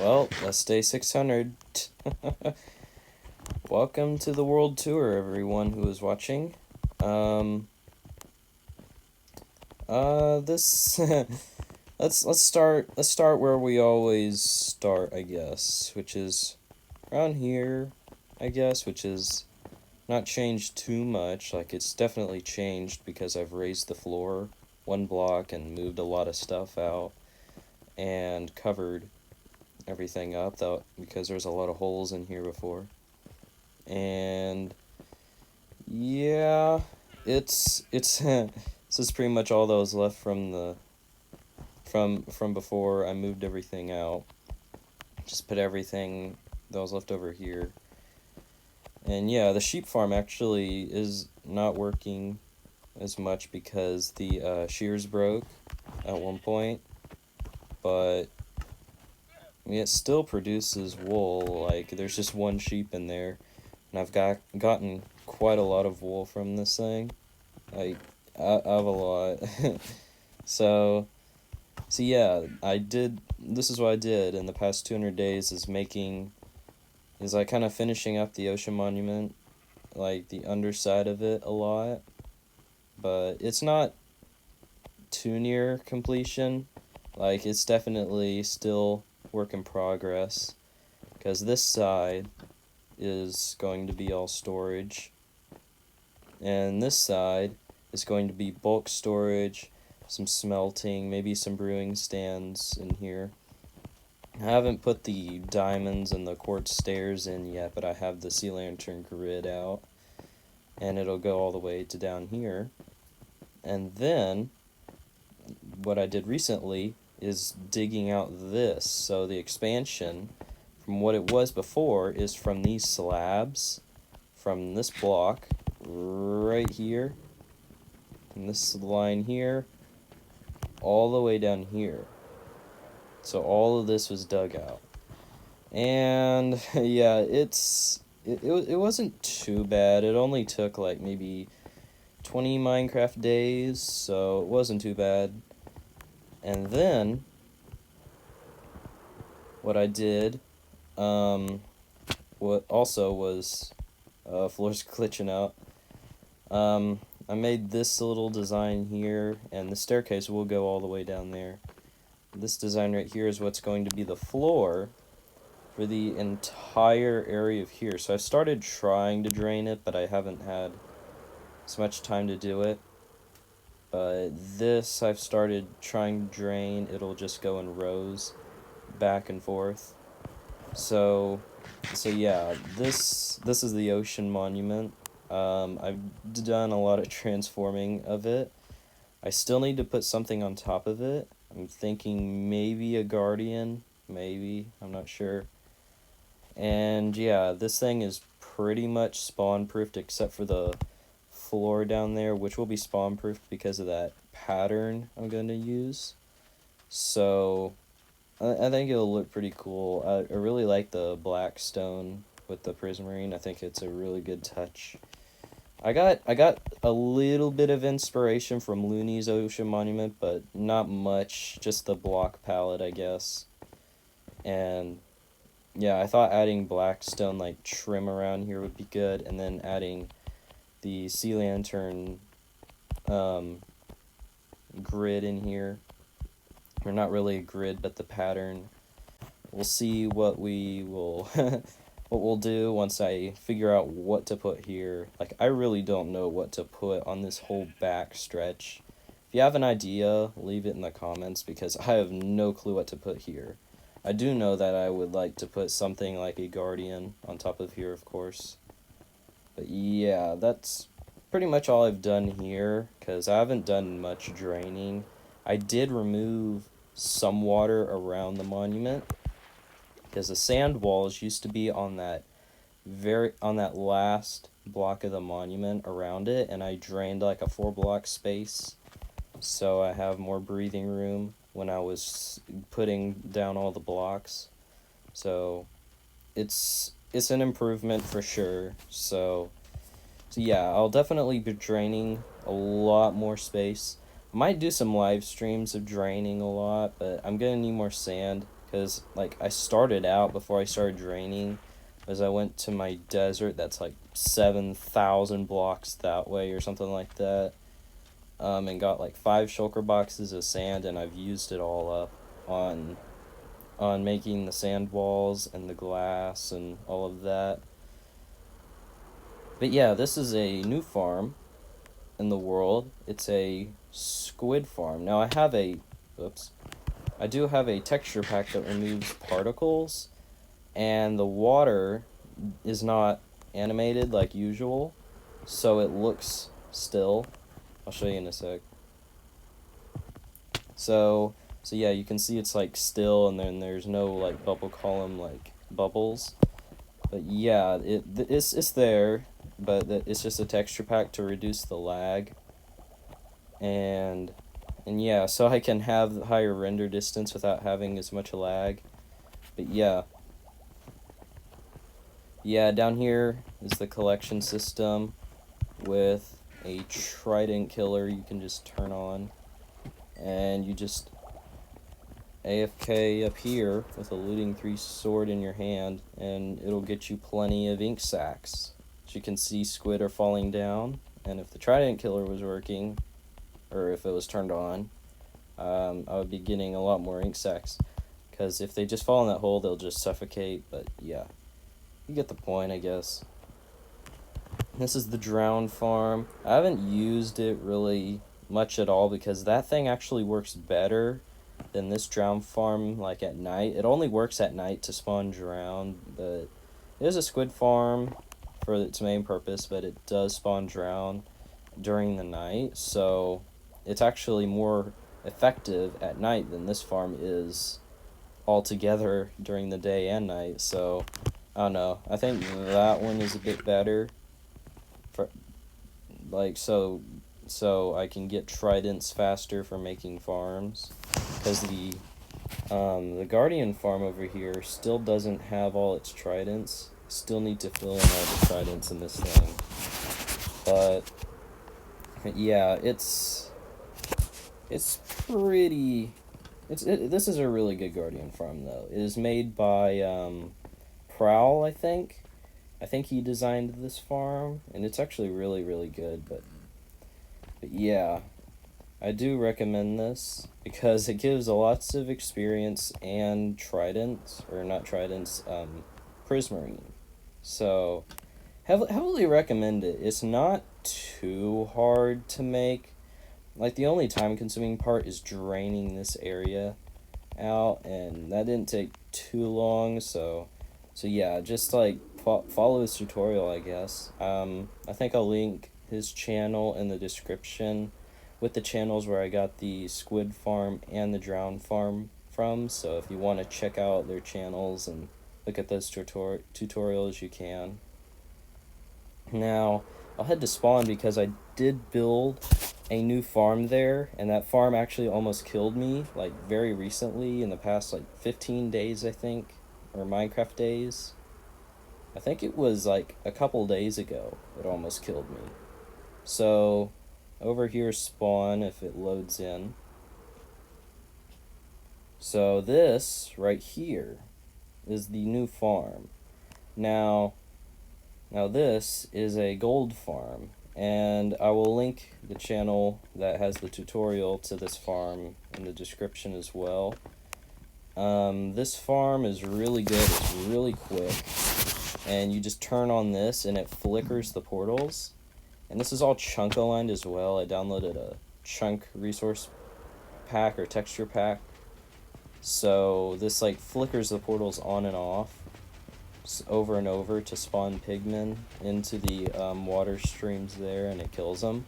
Well, that's day 600. Welcome to the world tour, everyone who is watching. Um, this let's start where we always start, I guess, which is around here, I guess, which is not changed too much. Like, it's definitely changed because I've raised the floor one block and moved a lot of stuff out and covered everything up, though, because there's a lot of holes in here before. And yeah, it's this is pretty much all that was left from the from before I moved everything out. Just put everything that was left over here. And yeah, the sheep farm actually is not working as much because the shears broke at one point, but I mean, it still produces wool. Like, there's just one sheep in there, and I've gotten quite a lot of wool from this thing. Like, I have a lot. so so yeah, this is what I did in the past 200 days is like kind of finishing up the ocean monument, like the underside of it a lot, but it's not too near completion. Like, it's definitely still work in progress, because this side is going to be all storage, and this side is going to be bulk storage, some smelting, maybe some brewing stands in here. I haven't put the diamonds and the quartz stairs in yet, but I have the sea lantern grid out, and it'll go all the way to down here. And then what I did recently is digging out this. So the expansion from what it was before is from these slabs, from this block right here, and this line here, all the way down here. So all of this was dug out. And yeah, it wasn't too bad. It only took like maybe 20 Minecraft days, so it wasn't too bad. And then what I did, what also was, floor's glitching out. I made this little design here, and the staircase will go all the way down there. This design right here is what's going to be the floor for the entire area of here. So I started trying to drain it, but I haven't had as much time to do it. But this I've started trying to drain. It'll just go in rows back and forth. So yeah, this is the ocean monument. I've done a lot of transforming of it. I still need to put something on top of it. I'm thinking maybe a guardian, maybe, I'm not sure. And yeah, this thing is pretty much spawn-proofed except for the floor down there, which will be spawn-proofed because of that pattern I'm going to use. So I think it'll look pretty cool. I really like the black stone with the prismarine. I think it's a really good touch. I got a little bit of inspiration from Looney's Ocean Monument, but not much. Just the block palette, I guess. And yeah, I thought adding black stone like trim around here would be good, and then adding the sea lantern grid in here. Or not really a grid, but the pattern. We'll see what we will what we'll do once I figure out what to put here. Like, I really don't know what to put on this whole back stretch. If you have an idea, leave it in the comments, because I have no clue what to put here. I do know that I would like to put something like a guardian on top of here, of course. But yeah, that's pretty much all I've done here, because I haven't done much draining. I did remove some water around the monument, because the sand walls used to be on that last block of the monument around it, and I drained like a 4-block space, so I have more breathing room when I was putting down all the blocks. So it's an improvement for sure. So yeah, I'll definitely be draining a lot more space. I might do some live streams of draining a lot, but I'm gonna need more sand, because like I started out before I started draining, as I went to my desert that's like 7,000 blocks that way or something like that, and got like 5 shulker boxes of sand, and I've used it all up on making the sand walls and the glass and all of that. But yeah, this is a new farm in the world. It's a squid farm. Now I do have a texture pack that removes particles, and the water is not animated like usual, so it looks still. I'll show you in a sec. So yeah, you can see it's like still, and then there's no like bubble column like bubbles. But yeah, it's there, but it's just a texture pack to reduce the lag. And yeah, so I can have higher render distance without having as much lag. But yeah. Yeah, down here is the collection system with a trident killer you can just turn on. And you just AFK up here with a looting 3 sword in your hand, and it'll get you plenty of ink sacs. As you can see, squid are falling down, and if the trident killer was working, or if it was turned on, I would be getting a lot more ink sacs, because if they just fall in that hole, they'll just suffocate. But yeah, you get the point, I guess. This is the drown farm. I haven't used it really much at all, because that thing actually works better than this drown farm like at night. It only works at night to spawn drown, but it is a squid farm for its main purpose, but it does spawn drown during the night, so it's actually more effective at night than this farm is altogether during the day and night. So I don't know, I think that one is a bit better for like so I can get tridents faster for making farms, because the guardian farm over here still doesn't have all its tridents. Still need to fill in all the tridents in this thing. But yeah, this is a really good guardian farm though. It is made by Prowl, I think. I think he designed this farm, and it's actually really, really good. But yeah, I do recommend this because it gives lots of experience and tridents, or not tridents, prismarine. So heavily recommend it. It's not too hard to make. Like, the only time consuming part is draining this area out, and that didn't take too long. So yeah, just like follow his tutorial, I guess. I think I'll link his channel in the description with the channels where I got the squid farm and the drown farm from. So if you want to check out their channels and look at those tutorials, you can. Now I'll head to spawn because I did build a new farm there, and that farm actually almost killed me like very recently, in the past like 15 days, I think, or Minecraft days. I think it was like a couple days ago it almost killed me. So over here, spawn, if it loads in. So this right here is the new farm. Now this is a gold farm, and I will link the channel that has the tutorial to this farm in the description as well. This farm is really good. It's really quick, and you just turn on this and it flickers the portals. And this is all chunk aligned as well. I downloaded a chunk resource pack or texture pack, so this like flickers the portals on and off over and over to spawn pigmen into the water streams there, and it kills them.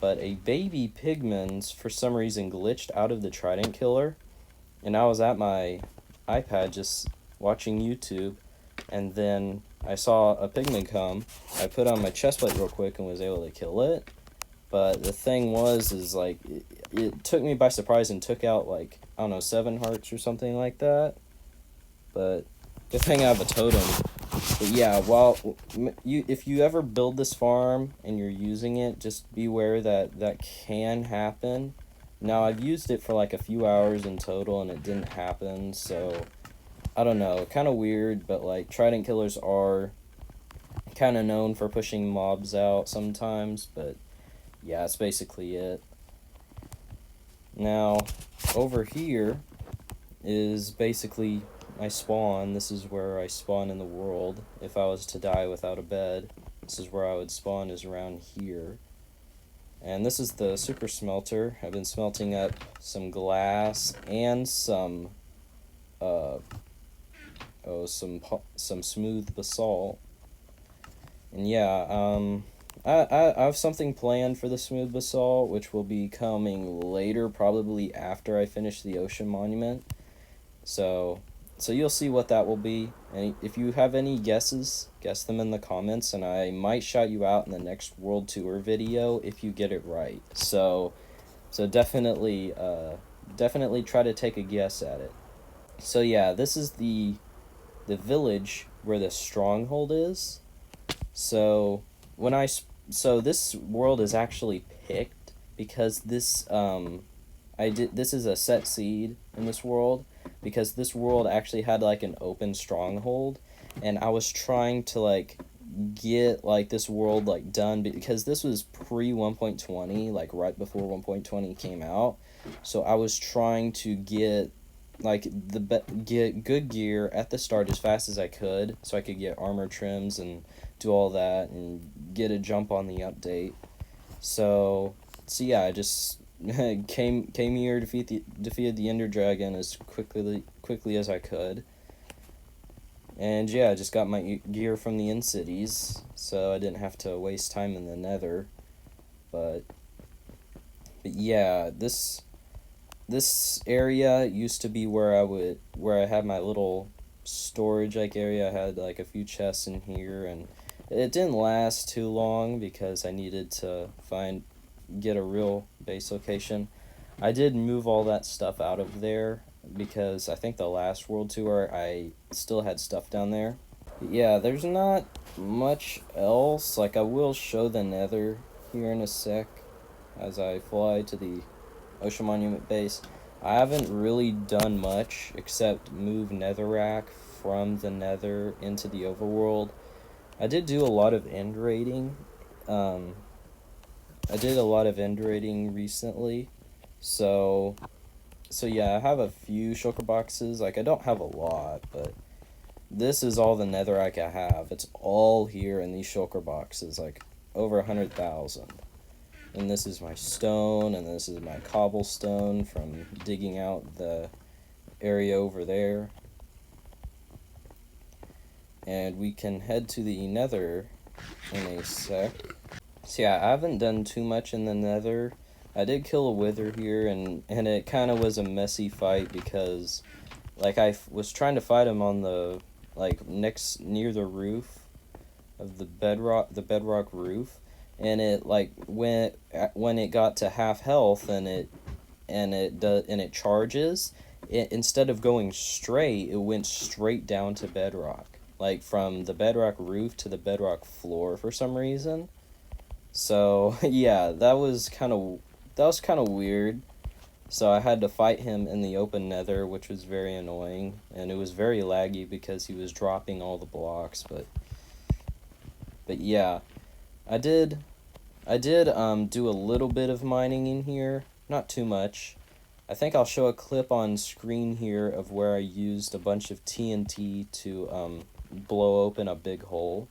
But a baby pigmen's for some reason glitched out of the trident killer, and I was at my iPad just watching YouTube, and then I saw a pigman come. I put on my chestplate real quick and was able to kill it. But the thing is like, it took me by surprise and took out like, I don't know, 7 hearts or something like that. But good thing I have a totem. But yeah, if you ever build this farm and you're using it, just beware that can happen. Now I've used it for like a few hours in total and it didn't happen, so I don't know, kind of weird, but like trident killers are kind of known for pushing mobs out sometimes, but yeah, that's basically it. Now, over here is basically my spawn. This is where I spawn in the world. If I was to die without a bed, this is where I would spawn, is around here. And this is the super smelter. I've been smelting up some glass and some uh some smooth basalt. And yeah, I have something planned for the smooth basalt, which will be coming later, probably after I finish the ocean monument. So, so you'll see what that will be. And if you have any guesses, guess them in the comments, and I might shout you out in the next world tour video if you get it right. So definitely, definitely try to take a guess at it. So yeah, this is the village where the stronghold is. So when so this world is actually picked because this is a set seed in this world because this world actually had like an open stronghold, and I was trying to like get like this world like done because this was pre 1.20, like right before 1.20 came out. So I was trying to get like get good gear at the start as fast as I could so I could get armor trims and do all that and get a jump on the update. So yeah, I just came here, defeated the Ender Dragon as quickly as I could. And yeah, I just got my gear from the End Cities, so I didn't have to waste time in the Nether. But yeah, this area used to be where I had my little storage like area. I had like a few chests in here, and it didn't last too long because I needed to get a real base location. I did move all that stuff out of there because I think the last world tour I still had stuff down there. But yeah, there's not much else. Like I will show the Nether here in a sec as I fly to the Ocean Monument base. I haven't really done much except move Netherrack from the Nether into the overworld. I did do a lot of end raiding. Um, I did a lot of end raiding recently, so yeah, I have a few shulker boxes. Like I don't have a lot, but this is all the netherrack I have. It's all here in these shulker boxes, like over 100,000. And this is my stone, and this is my cobblestone from digging out the area over there. And we can head to the nether in a sec. So yeah, I haven't done too much in the nether. I did kill a wither here, and it kind of was a messy fight because, like, was trying to fight him on the, like, near the roof of the bedrock roof, and it, like, when it got to half health and it charges, instead of going straight, it went straight down to bedrock, like, from the bedrock roof to the bedrock floor for some reason. So yeah, that was kind of weird. So I had to fight him in the open nether, which was very annoying, and it was very laggy because he was dropping all the blocks. But yeah, I did do a little bit of mining in here, not too much. I think I'll show a clip on screen here of where I used a bunch of TNT to blow open a big hole.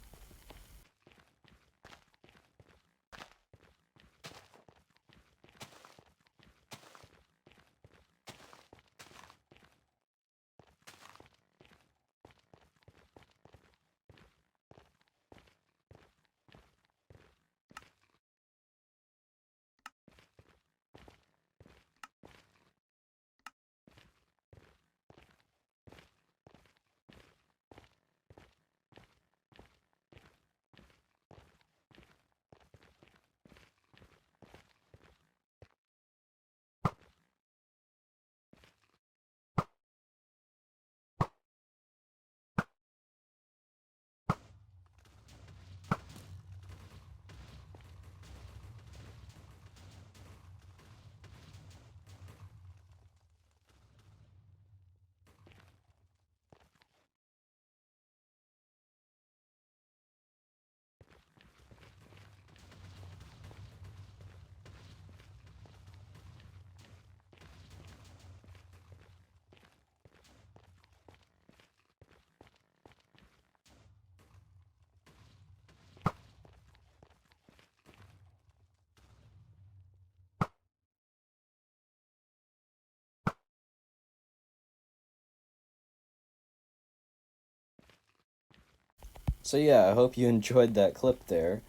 So yeah, I hope you enjoyed that clip there.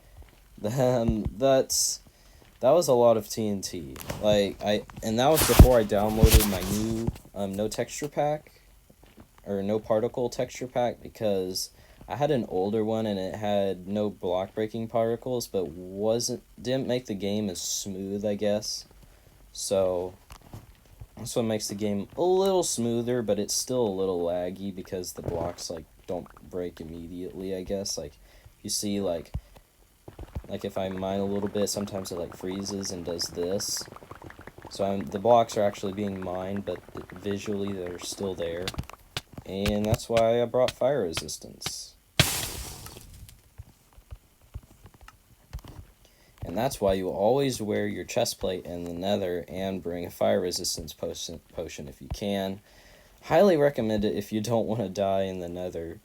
That was a lot of TNT. And that was before I downloaded my new no texture pack or no particle texture pack, because I had an older one and it had no block breaking particles, but didn't make the game as smooth, I guess. So this one makes the game a little smoother, but it's still a little laggy because the blocks don't break immediately, I guess. You see if I mine a little bit, sometimes it freezes and does this. So the blocks are actually being mined, but visually they're still there. And that's why I brought fire resistance. And that's why you always wear your chest plate in the nether and bring a fire resistance potion if you can. Highly recommend it if you don't want to die in the nether,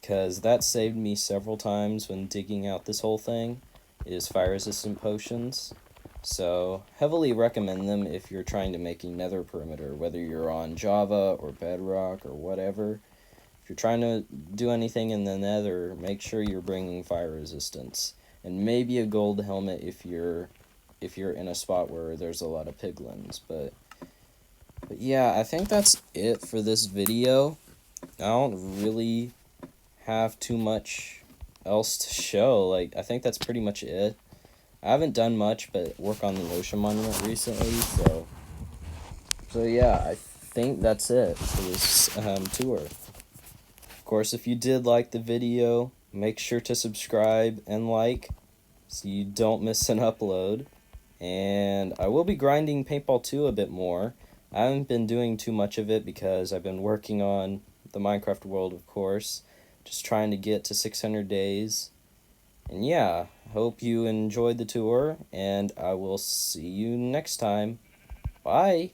because that saved me several times when digging out this whole thing, is fire resistant potions. So heavily recommend them if you're trying to make a nether perimeter, whether you're on Java or Bedrock or whatever. If you're trying to do anything in the nether, make sure you're bringing fire resistance. And maybe a gold helmet if you're in a spot where there's a lot of piglins. But yeah, I think that's it for this video. I don't really have too much else to show. I think that's pretty much it. I haven't done much but work on the ocean monument recently, so yeah, I think that's it for this tour. Of course, if you did like the video, make sure to subscribe and like so you don't miss an upload. And I will be grinding Paintball 2 a bit more. I haven't been doing too much of it because I've been working on the Minecraft world, of course, just trying to get to 600 days. And yeah, hope you enjoyed the tour, and I will see you next time. Bye!